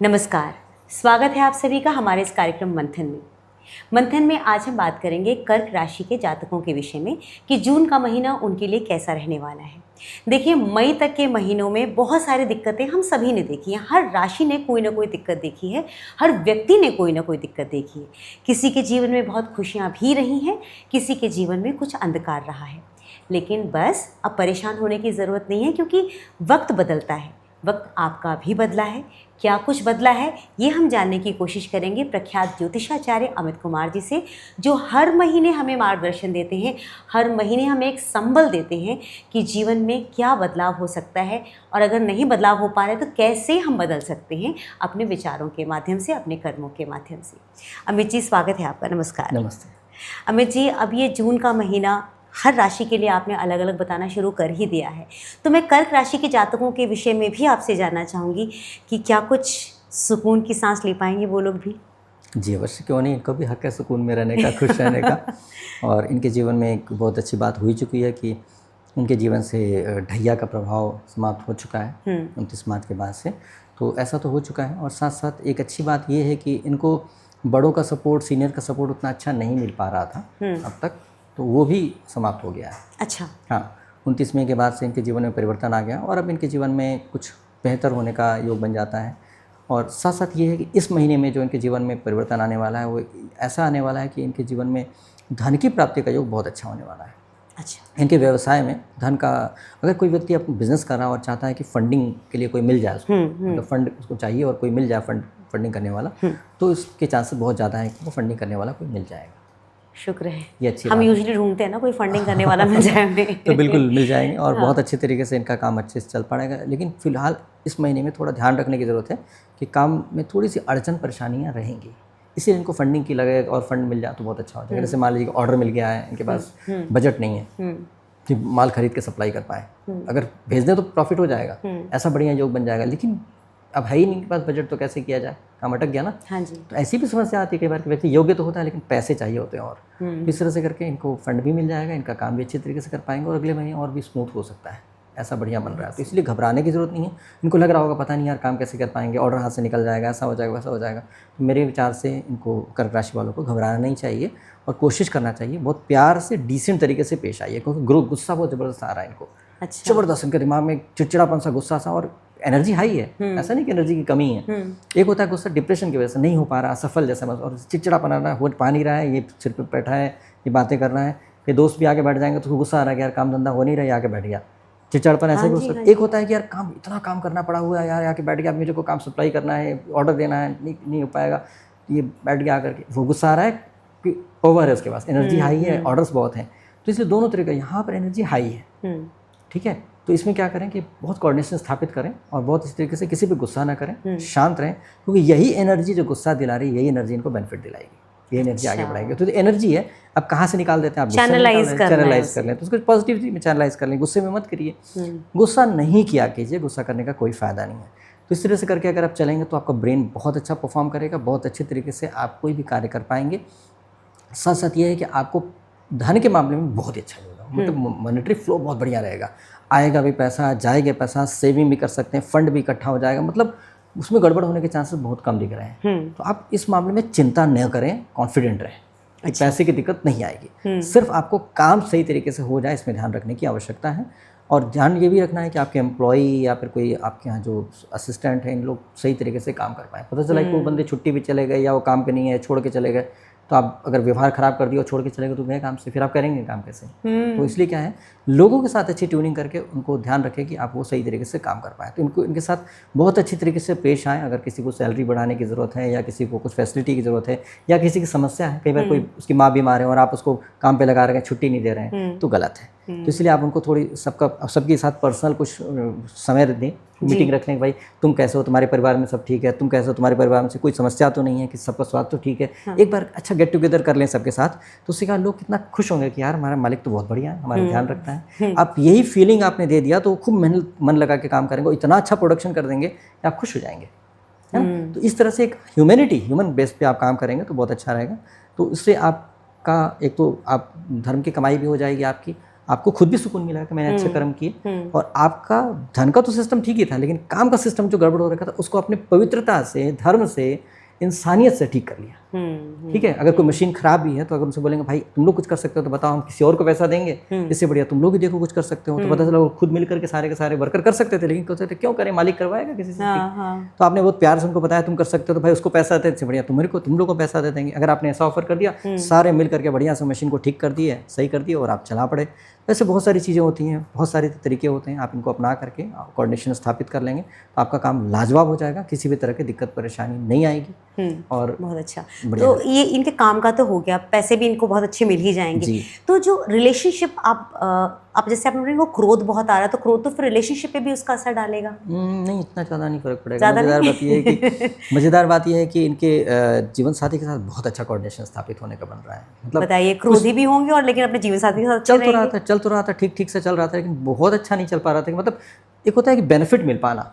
नमस्कार, स्वागत है आप सभी का हमारे इस कार्यक्रम मंथन में। मंथन में आज हम बात करेंगे कर्क राशि के जातकों के विषय में कि जून का महीना उनके लिए कैसा रहने वाला है। देखिए, मई तक के महीनों में बहुत सारी दिक्कतें हम सभी ने देखी हैं। हर राशि ने कोई ना कोई दिक्कत देखी है, हर व्यक्ति ने कोई ना कोई दिक्कत देखी है। किसी के जीवन में बहुत खुशियाँ भी रही हैं, किसी के जीवन में कुछ अंधकार रहा है। लेकिन बस अब परेशान होने की ज़रूरत नहीं है, क्योंकि वक्त बदलता है। वक्त आपका भी बदला है। क्या कुछ बदला है, ये हम जानने की कोशिश करेंगे प्रख्यात ज्योतिषाचार्य अमित कुमार जी से, जो हर महीने हमें मार्गदर्शन देते हैं, हर महीने हमें एक संबल देते हैं कि जीवन में क्या बदलाव हो सकता है, और अगर नहीं बदलाव हो पा रहा है तो कैसे हम बदल सकते हैं अपने विचारों के माध्यम से, अपने कर्मों के माध्यम से। अमित जी, स्वागत है आपका। नमस्कार। नमस्ते। अमित जी, अब ये जून का महीना हर राशि के लिए आपने अलग अलग बताना शुरू कर ही दिया है, तो मैं कर्क राशि के जातकों के विषय में भी आपसे जानना चाहूँगी कि क्या कुछ सुकून की सांस ले पाएंगे वो लोग भी? जी अवश्य, क्यों नहीं। इनको भी हक है सुकून में रहने का, खुश रहने का। और इनके जीवन में एक बहुत अच्छी बात हो चुकी है कि उनके जीवन से ढैया का प्रभाव समाप्त हो चुका है 29 मार्च के बाद से। तो ऐसा तो हो चुका है, और साथ साथ एक अच्छी बात ये है कि इनको बड़ों का सपोर्ट, सीनियर का सपोर्ट उतना अच्छा नहीं मिल पा रहा था अब तक, तो वो भी समाप्त हो गया है। अच्छा। हाँ, 29 मई के बाद से इनके जीवन में परिवर्तन आ गया, और अब इनके जीवन में कुछ बेहतर होने का योग बन जाता है। और साथ साथ ये है कि इस महीने में जो इनके जीवन में परिवर्तन आने वाला है वो ऐसा आने वाला है कि इनके जीवन में धन की प्राप्ति का योग बहुत अच्छा होने वाला है। अच्छा। इनके व्यवसाय में धन का, अगर कोई व्यक्ति अपना बिजनेस कर रहा है और चाहता है कि फंडिंग के लिए कोई मिल जाए उसको, मतलब फंड उसको चाहिए और कोई मिल जाए फंडिंग करने वाला, तो इसके चांसेस बहुत ज़्यादा है कि वो फंडिंग करने वाला कोई मिल जाएगा। शुक्र है। ये अच्छी हम बात यूजुअली ढूंढते हैं ना कोई फंडिंग करने वाला मिल जाए हमें। तो बिल्कुल मिल जाएंगे, और बहुत अच्छे तरीके से इनका काम अच्छे से चल पड़ेगा। लेकिन फिलहाल इस महीने में थोड़ा ध्यान रखने की ज़रूरत है कि काम में थोड़ी सी अड़चन परेशानियाँ रहेंगी, इसलिए इनको फंडिंग की लगे और फंड मिल जाए तो बहुत अच्छा हो जाएगा। जैसे मान लीजिए ऑर्डर मिल गया है, इनके पास बजट नहीं है कि माल खरीद के सप्लाई कर पाए, अगर भेज दें तो प्रॉफिट हो जाएगा, ऐसा बढ़िया योग बन जाएगा। लेकिन अब है ही नहीं इनके पास बजट, तो कैसे किया जाए, काम अटक गया ना। हाँ जी। तो ऐसी भी समस्या आती है कई बार कि व्यक्ति योग्य तो होता है लेकिन पैसे चाहिए होते हैं, और इस तरह से करके इनको फंड भी मिल जाएगा, इनका काम भी अच्छी तरीके से कर पाएंगे, और अगले महीने और भी स्मूथ हो सकता है, ऐसा बढ़िया बन रहा है। तो इसलिए घबराने की ज़रूरत नहीं है। इनको लग रहा होगा पता नहीं यार काम कैसे कर पाएंगे, ऑर्डर हाथ से निकल जाएगा, ऐसा हो जाएगा, वैसा हो जाएगा, तो मेरे विचार से इनको कर्क राशि वालों को घबराना नहीं चाहिए और कोशिश करना चाहिए, बहुत प्यार से डिसेंट तरीके से पेश आइए, क्योंकि गुस्सा बहुत ज़बरदस्त आ रहा है इनको। अच्छा। ज़बरदस्त इनके दिमाग में चिड़चिड़ापन सा, गुस्सा सा, और एनर्जी हाई है, ऐसा नहीं कि एनर्जी की कमी है। एक होता है गुस्सा डिप्रेशन की वजह से, नहीं हो पा रहा, असफल जैसा बस, और चिड़चिड़ापन आ रहा है, हो पा नहीं रहा है, ये सिर पे बैठा है, ये बातें कर रहा है, ये दोस्त भी आके बैठ जाएंगे तो उसको गुस्सा आ रहा है कि यार काम धंधा हो नहीं रहा है, आके बैठ गया, चिड़चिड़ापन ऐसे भी हो सकता है। एक होता है कि यार काम, इतना काम करना पड़ा हुआ है यार, आके बैठ गया, मुझे को काम सप्लाई करना है, ऑर्डर देना है, नहीं हो पाएगा, ये बैठ गया आकर के, वो गुस्सा आ रहा है कि ओवर है उसके पास, एनर्जी हाई है, ऑर्डर्स बहुत हैं। तो इसलिए दोनों तरीके, यहाँ पर एनर्जी हाई है, ठीक है। तो इसमें क्या करें कि बहुत कोऑर्डिनेशन स्थापित करें, और बहुत इस तरीके से किसी पे गुस्सा ना करें, शांत रहें, क्योंकि यही एनर्जी जो गुस्सा दिला रही है, यही एनर्जी इनको बेनिफिट दिलाएगी, ये एनर्जी आगे बढ़ाएगी। तो एनर्जी है, अब कहाँ से निकाल देते हैं आप, चैनलाइज कर लें, तो उसको पॉजिटिविटी में चैनलाइज कर लें, गुस्से में मत करिए, गुस्सा नहीं किया कीजिए, गुस्सा करने का कोई फ़ायदा नहीं है। तो इस तरह से करके अगर आप चलेंगे तो आपका ब्रेन बहुत अच्छा परफॉर्म करेगा, बहुत अच्छे तरीके से आप कोई भी कार्य कर पाएंगे। साथ साथ ये है कि आपको धन के मामले में बहुत ही अच्छा होगा, मतलब मॉनेटरी फ्लो बहुत बढ़िया रहेगा, आएगा भी पैसा, जाएगा पैसा, सेविंग भी कर सकते हैं, फंड भी इकट्ठा हो जाएगा, मतलब उसमें गड़बड़ होने के चांसेस बहुत कम दिख रहे हैं। तो आप इस मामले में चिंता न करें, कॉन्फिडेंट रहें। अच्छा। पैसे की दिक्कत नहीं आएगी, सिर्फ आपको काम सही तरीके से हो जाए, इसमें ध्यान रखने की आवश्यकता है। और ध्यान ये भी रखना है कि आपके एम्प्लॉई या फिर कोई आपके यहाँ जो असिस्टेंट हैं, इन लोग सही तरीके से काम कर पाएँ। पता चला कि वो बंदे छुट्टी भी चले गए, या वो काम पे नहीं है, छोड़ के चले गए, तो आप अगर व्यवहार खराब कर दिया और छोड़ के चले गए तो गए काम से, फिर आप करेंगे काम कैसे। तो इसलिए क्या है, लोगों के साथ अच्छी ट्यूनिंग करके उनको ध्यान रखें कि आप वो सही तरीके से काम कर पाएँ। तो इनको इनके साथ बहुत अच्छी तरीके से पेश आएँ। अगर किसी को सैलरी बढ़ाने की ज़रूरत है, या किसी को कुछ फैसिलिटी की ज़रूरत है, या किसी की समस्या है, कई बार कोई उसकी माँ बीमार है और आप उसको काम पे लगा रहे हैं, छुट्टी नहीं दे रहे हैं, तो गलत है। तो इसलिए आप उनको थोड़ी सबके साथ पर्सनल कुछ समय दें, मीटिंग रख लें, भाई तुम कैसे हो, तुम्हारे परिवार में सब ठीक है, तुम कैसे हो, तुम्हारे परिवार में से कोई समस्या तो नहीं है, कि सबका स्वास्थ्य तो ठीक है। हाँ। एक बार अच्छा गेट टुगेदर कर लें सबके साथ, तो उससे क्या लोग कितना खुश होंगे कि यार हमारा मालिक तो बहुत बढ़िया है, हमारा ध्यान रखता है। आप यही फीलिंग आपने दे दिया तो खूब मेहनत मन लगा के काम करेंगे, इतना अच्छा प्रोडक्शन कर देंगे कि आप खुश हो जाएंगे, है ना। तो इस तरह से एक ह्यूमन बेस पे आप काम करेंगे तो बहुत अच्छा रहेगा। तो इससे आपका एक तो आप धर्म की कमाई भी हो जाएगी आपकी, आपको खुद भी सुकून मिला कि मैंने अच्छे कर्म किए, और आपका धन का तो सिस्टम ठीक ही था, लेकिन काम का सिस्टम जो गड़बड़ हो रखा था उसको अपने पवित्रता से, धर्म से, इंसानियत से ठीक कर लिया। ठीक है, अगर कोई मशीन खराब भी है तो अगर उनसे बोलेंगे भाई तुम लोग कुछ कर सकते हो तो बताओ, हम किसी और को पैसा देंगे, इससे बढ़िया तुम लोग ही देखो कुछ कर सकते हो, तो पता चला वो खुद मिल करके सारे के सारे वर्कर कर सकते थे, लेकिन कहते थे क्यों करें, मालिक करवाएगा किसी से। तो आपने बहुत प्यार से उनको बताया तुम कर सकते हो तो भाई उसको पैसा देते, इससे बढ़िया तुम लोग को पैसा दे देंगे। अगर आपने ऐसा ऑफर कर दिया, सारे मिल करके बढ़िया से मशीन को ठीक कर दिए, सही कर दिए और आप चला पड़े। ऐसे बहुत सारी चीज़ें होती हैं, बहुत सारे तरीके होते हैं, आप इनको अपना करके कोऑर्डिनेशन स्थापित कर लेंगे तो आपका काम लाजवाब हो जाएगा, किसी भी तरह की दिक्कत परेशानी नहीं आएगी। और बहुत अच्छा, तो ये इनके काम का तो हो गया, पैसे भी इनको बहुत अच्छे मिल ही जाएंगे। तो जो रिलेशनशिप आप जैसे आपने बोला वो क्रोध बहुत आ रहा है, तो क्रोध तो फिर रिलेशनशिप पे भी उसका असर डालेगा? नहीं, इतना ज़्यादा नहीं फर्क पड़ेगा। मज़ेदार बात यह है कि इनके जीवन साथी के साथ बहुत अच्छा कोऑर्डिनेशन स्थापित होने का बन रहा है। मतलब बताइए, क्रोधी भी होंगे और लेकिन अपने जीवन साथी के साथ चल तो रहा था, ठीक से चल रहा था, लेकिन बहुत अच्छा नहीं चल पा रहा था। मतलब एक होता है कि बेनिफिट मिल पाना,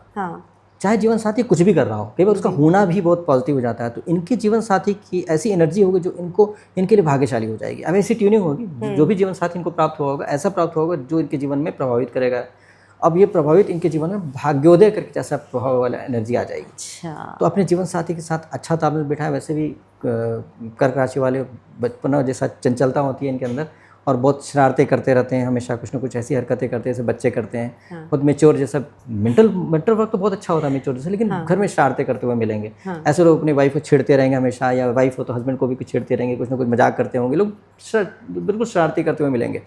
चाहे जीवन साथी कुछ भी कर रहा हो, कई बार उसका होना भी बहुत पॉजिटिव हो जाता है। तो इनके जीवन साथी की ऐसी एनर्जी होगी जो इनके लिए भाग्यशाली हो जाएगी। अब ऐसी ट्यूनिंग होगी, जो भी जीवन साथी इनको प्राप्त हुआ होगा ऐसा प्राप्त होगा जो इनके जीवन में प्रभावित करेगा। अब ये प्रभावित इनके जीवन में भाग्योदय करके जैसा प्रभाव वाला एनर्जी आ जाएगी। अच्छा, तो अपने जीवन साथी के साथ अच्छा तालमेल बिठाए। वैसे भी कर्क राशि वाले बचपन जैसा चंचलता होती है इनके अंदर, और बहुत शरारतें करते रहते हैं, हमेशा कुछ ना कुछ ऐसी हरकतें करते हैं जैसे बच्चे करते हैं। बहुत मेच्योर जैसा मेंटल वर्क तो बहुत अच्छा होता है मेच्योर जैसे, लेकिन घर में शरारतें करते हुए मिलेंगे। ऐसे लोग अपनी वाइफ को छेड़ते रहेंगे हमेशा, या वाइफ हो तो हस्बैंड को भी कुछ छेड़ते रहेंगे, कुछ ना कुछ मजाक करते होंगे लोग, बिल्कुल शरारती करते हुए मिलेंगे।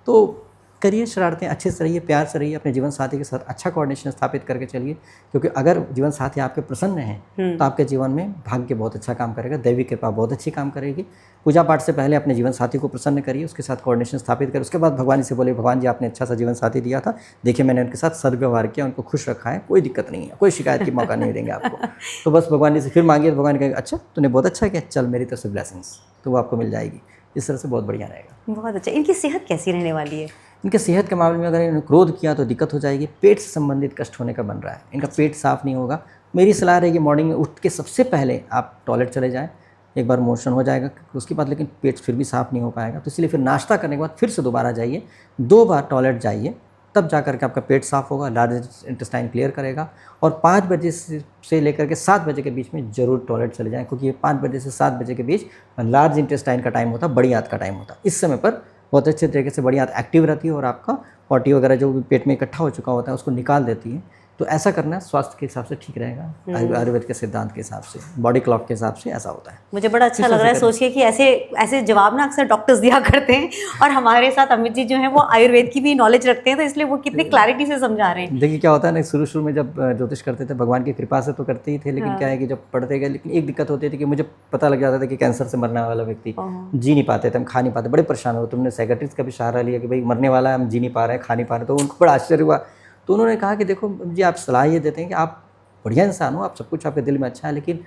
तो करिए शरारतें, अच्छे से रहिए, प्यार से रहिए, अपने जीवन साथी के साथ अच्छा कोऑर्डिनेशन स्थापित करके चलिए, क्योंकि अगर जीवन साथी आपके प्रसन्न हैं तो आपके जीवन में भाग्य बहुत अच्छा काम करेगा, दैवी कृपा बहुत अच्छी काम करेगी। पूजा पाठ से पहले अपने जीवन साथी को प्रसन्न करिए, उसके साथ कोऑर्डिनेशन स्थापित करिए, उसके बाद भगवान से बोले भगवान जी आपने अच्छा सा जीवन साथी दिया था, देखिए मैंने उनके साथ सद्व्यवहार किया, उनको खुश रखा है, कोई दिक्कत नहीं है, कोई शिकायत की मौका नहीं देंगे आपको। तो बस भगवान जी से फिर मांगिए, भगवान कहेंगे अच्छा तूने बहुत अच्छा किया, चल मेरी तरफ से ब्लेसिंग्स, तो वो आपको मिल जाएगी। इस तरह से बहुत बढ़िया रहेगा। बहुत अच्छा। इनकी सेहत कैसी रहने वाली है? इनके सेहत के मामले में अगर इन्होंने क्रोध किया तो दिक्कत हो जाएगी, पेट से संबंधित कष्ट होने का बन रहा है, इनका पेट साफ नहीं होगा। मेरी सलाह रहेगी मॉर्निंग में उठ के सबसे पहले आप टॉयलेट चले जाएं, एक बार मोशन हो जाएगा उसके बाद, लेकिन पेट फिर भी साफ़ नहीं हो पाएगा, तो इसलिए फिर नाश्ता करने के बाद फिर से दोबारा जाइए, 2 बार टॉयलेट जाइए, तब जा कर के आपका पेट साफ़ होगा, लार्ज इंटेस्टाइन क्लियर करेगा। और 5 बजे से लेकर के 7 बजे के बीच में ज़रूर टॉयलेट चले जाएँ, क्योंकि ये 5 बजे से 7 बजे के बीच लार्ज इंटेस्टाइन का टाइम होता है, बड़ी आंत का टाइम होता है। इस समय पर बहुत अच्छे तरीके से बड़ी आंत एक्टिव रहती है और आपका पॉटी वगैरह जो भी पेट में इकट्ठा हो चुका होता है उसको निकाल देती है। तो ऐसा करना स्वास्थ्य के हिसाब से ठीक रहेगा, आयुर्वेद के सिद्धांत के हिसाब से, बॉडी क्लॉक के हिसाब से ऐसा होता है। मुझे बड़ा अच्छा लग रहा है सोच के कि ऐसे जवाब ना अक्सर डॉक्टर्स दिया करते हैं, और हमारे साथ अमित जी जो हैं वो आयुर्वेद की भी नॉलेज रखते हैं, तो इसलिए वो कितनी क्लैरिटी से समझा रहे हैं। देखिए क्या होता है ना, शुरू में जब ज्योतिष करते थे भगवान की कृपा से तो करते ही थे, लेकिन क्या है कि जब पढ़ते गए, लेकिन एक दिक्कत होती थी कि मुझे पता लग जाता था कि कैंसर से मरने वाला व्यक्ति जी नहीं पाते थे, हम खा नहीं पाते, बड़े परेशान हो। तुमने साइकियाट्रिस्ट का भी सहारा लिया कि भाई मरने वाला है, हम जी नहीं पा रहे हैं, खा नहीं पा रहे, तो उनको बड़ा आश्चर्य हुआ। तो उन्होंने कहा कि देखो जी आप सलाह ये देते हैं कि आप बढ़िया इंसान हो, आप सब कुछ आपके दिल में अच्छा है, लेकिन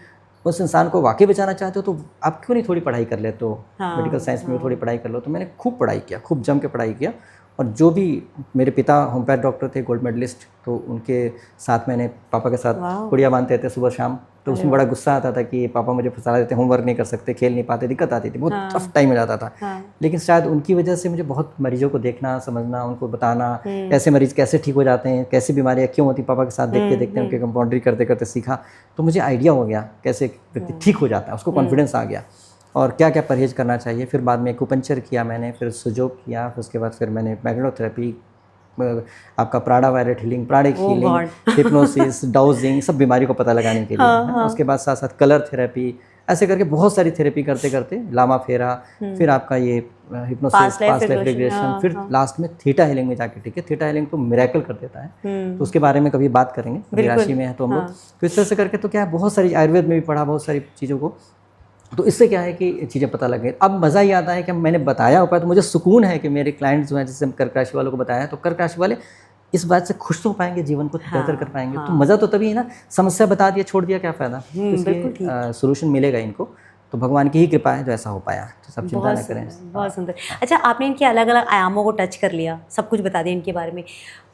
उस इंसान को वाकई बचाना चाहते हो तो आप क्यों नहीं थोड़ी पढ़ाई कर लेते हो, मेडिकल साइंस में थोड़ी पढ़ाई कर लो। तो मैंने खूब पढ़ाई किया, खूब जम के पढ़ाई किया, और जो भी मेरे पिता होम्योपैथ डॉक्टर थे, गोल्ड मेडलिस्ट, तो उनके साथ मैंने पापा के साथ गुड़िया बांधते थे सुबह शाम, तो उसमें बड़ा गुस्सा आता था कि पापा मुझे फंसा देते, होमवर्क नहीं कर सकते, खेल नहीं पाते, दिक्कत आती थी, बहुत टफ टाइम हो जाता था। लेकिन शायद उनकी वजह से मुझे बहुत मरीजों को देखना, समझना, उनको बताना कैसे मरीज कैसे ठीक हो जाते हैं, कैसे बीमारियाँ क्यों होती, पापा के साथ देखते देखते उनके कंपाउंड्री करते करते सीखा, तो मुझे आइडिया हो गया कैसे व्यक्ति ठीक हो जाता है, उसको कॉन्फिडेंस आ गया और क्या क्या परहेज करना चाहिए। फिर बाद में एक्यूपंक्चर किया मैंने, फिर सुजोग किया, फिर उसके बाद फिर मैंने मैग्नेटोथेरेपी, आपका प्राणावायरट healing, pranic healing, hypnosis, dowsing, सब बीमारी को पता लगाने के लिए। उसके बाद साथ साथ कलर थेरेपी, ऐसे करके बहुत सारी थेरेपी करते करते लामा फेरा, फिर आपका ये हिप्नोसिस, पास्ट लाइफ रिग्रेशन, फिर लास्ट में थीटा हीलिंग में जाके, ठीक है, थीटा हीलिंग तो मिरेकल कर देता है, तो उसके बारे में कभी बात करेंगे, राशि में है तो हम लोग। तो इस तरह से करके तो क्या है, बहुत सारी आयुर्वेद में भी पढ़ा, बहुत सारी चीज़ों को, तो इससे क्या है कि चीज़ें पता लग गई। अब मज़ा ये आता है कि मैंने बताया हो पाया, तो मुझे सुकून है कि मेरे क्लाइंट्स जो हैं, जैसे कर्क राशि वालों को बताया, तो कर्क राशि वाले इस बात से खुश तो हो पाएंगे, जीवन को बेहतर कर पाएंगे। तो मज़ा तो तभी है ना, समस्या बता दिया छोड़ दिया क्या फ़ायदा, इसलिए सोल्यूशन मिलेगा इनको, तो भगवान की ही कृपा है जो ऐसा हो पाया, तो सब चिंता न करें। बहुत सुंदर। अच्छा, आपने इनके अलग अलग आयामों को टच कर लिया, सब कुछ बता दिया इनके बारे में,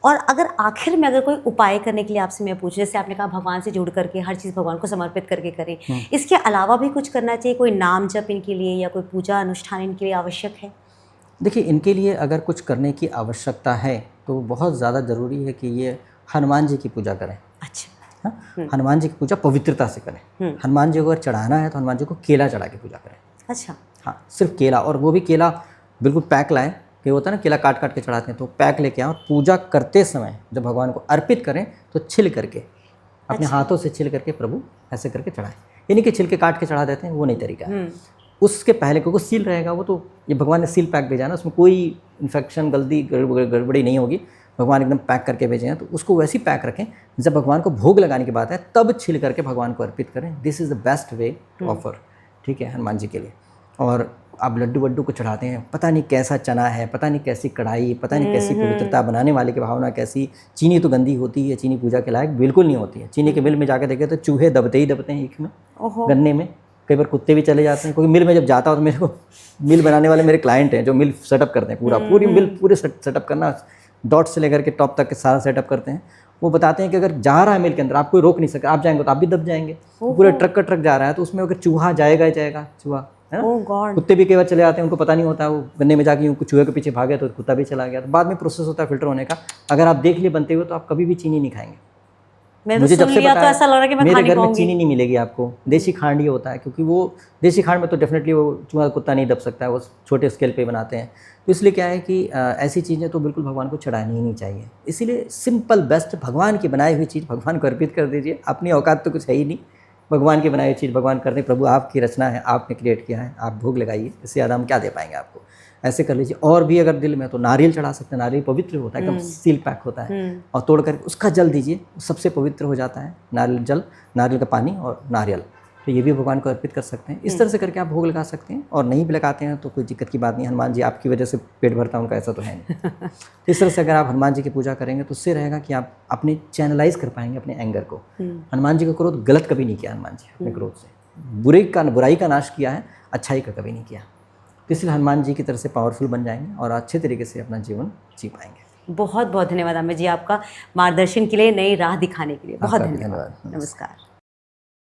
और अगर आखिर में अगर कोई उपाय करने के लिए आपसे मैं पूछूं, जैसे आपने कहा भगवान से जुड़ करके हर चीज़ भगवान को समर्पित करके करें, इसके अलावा भी कुछ करना चाहिए, कोई नाम जप इनके लिए या कोई पूजा अनुष्ठान इनके लिए आवश्यक है? देखिए, इनके लिए अगर कुछ करने की आवश्यकता है तो बहुत ज़्यादा ज़रूरी है कि ये हनुमान जी की पूजा करें। अच्छा। हाँ, हनुमान जी की पूजा पवित्रता से करें। हनुमान जी को अगर चढ़ाना है तो हनुमान जी को केला चढ़ा के पूजा करें। अच्छा। हाँ, सिर्फ केला, और वो भी केला बिल्कुल पैक लाएं। कि होता है ना केला काट काट के चढ़ाते हैं, तो पैक लेके आएं और पूजा करते समय जब भगवान को अर्पित करें तो छिल करके अपने हाथों से छिल करके प्रभु ऐसे करके चढ़ाएं। यानी कि छिलके काट के चढ़ा देते हैं, वो नहीं तरीका है। उसके पहले क्योंकि सील रहेगा वो, तो ये भगवान ने सील पैक भेजा ना, उसमें कोई इन्फेक्शन गलती गड़बड़ी नहीं होगी। भगवान एकदम पैक करके भेजे हैं, तो उसको वैसे ही पैक रखें। जब भगवान को भोग लगाने की बात है तब छिल करके भगवान को अर्पित करें। This is the best way to offer, ठीक है, हनुमान जी के लिए। और आप लड्डू वड्डू को चढ़ाते हैं, पता नहीं कैसा चना है, पता नहीं कैसी कढ़ाई, पता नहीं कैसी पवित्रता, बनाने वाले की भावना कैसी। चीनी तो गंदी होती है, चीनी पूजा के लायक बिल्कुल नहीं होती है। चीनी के मिल में जाकर देखें तो चूहे दबते ही दबते हैं ईख में, गन्ने में, कई बार कुत्ते भी चले जाते हैं। क्योंकि मिल में जब जाता हूँ तो मेरे को मिल बनाने वाले मेरे क्लाइंट हैं जो मिल सेटअप करते हैं, पूरी मिल पूरे सेटअप करना, डॉट से लेकर के टॉप तक के सारा सेटअप करते हैं। वो बताते हैं कि अगर जा रहा है मिल के अंदर, आप कोई रोक नहीं सकते, आप जाएंगे तो आप भी दब जाएंगे। पूरे ट्रक का ट्रक जा रहा है तो उसमें अगर चूहा जाएगा ही जाएगा, चूहा है ना। कुत्ते भी कई बार चले जाते हैं, उनको पता नहीं होता, वो गन्ने में जाके यूँ चूहे के पीछे भागे तो कुत्ता भी चला गया। तो बाद में प्रोसेस होता है फिल्टर होने का। अगर आप देख लिए बनते हुए तो आप कभी भी चीनी नहीं खाएंगे। मुझे जब से पता है मेरे घर में चीनी नहीं मिलेगी आपको, देसी खांड ये होता है। क्योंकि वो देसी खांड में तो डेफिनेटली वो चूहा कुत्ता नहीं दब सकता है, वो छोटे स्केल पे बनाते हैं। तो इसलिए क्या है कि ऐसी चीज़ें तो बिल्कुल भगवान को चढ़ानी ही नहीं चाहिए। इसीलिए सिंपल बेस्ट भगवान की बनाई हुई चीज़ भगवान को अर्पित कर दीजिए। अपनी औकात तो कुछ है ही नहीं, भगवान की बनाई हुई चीज़ भगवान करते, प्रभु आपकी रचना है, आपने क्रिएट किया है, आप भोग लगाइए, इससे ज़्यादा हम क्या दे पाएंगे आपको। ऐसे कर लीजिए। और भी अगर दिल में तो नारियल चढ़ा सकते हैं, नारियल पवित्र होता है, एकदम सील पैक होता है, और तोड़ कर उसका जल दीजिए, सबसे पवित्र हो जाता है। नारियल जल, नारियल का पानी और नारियल, तो ये भी भगवान को अर्पित कर सकते हैं। इस तरह से करके आप भोग लगा सकते हैं। और नहीं भी लगाते हैं तो कोई दिक्कत की बात नहीं, हनुमान जी आपकी वजह से पेट भरता है उनका, ऐसा तो है नहीं। तो इस तरह से अगर आप हनुमान जी की पूजा करेंगे तो उससे रहेगा कि आप अपने चैनलाइज कर पाएंगे अपने एंगर को। हनुमान जी का क्रोध गलत कभी नहीं किया हनुमान जी अपने क्रोध से, बुराई का नाश किया है, अच्छाई का कभी नहीं किया। तो इसलिए हनुमान जी की तरह से पावरफुल बन जाएंगे और अच्छे तरीके से अपना जीवन जी पाएंगे। बहुत बहुत धन्यवाद अमित जी आपका, मार्गदर्शन के लिए, नई राह दिखाने के लिए बहुत धन्यवाद। नमस्कार।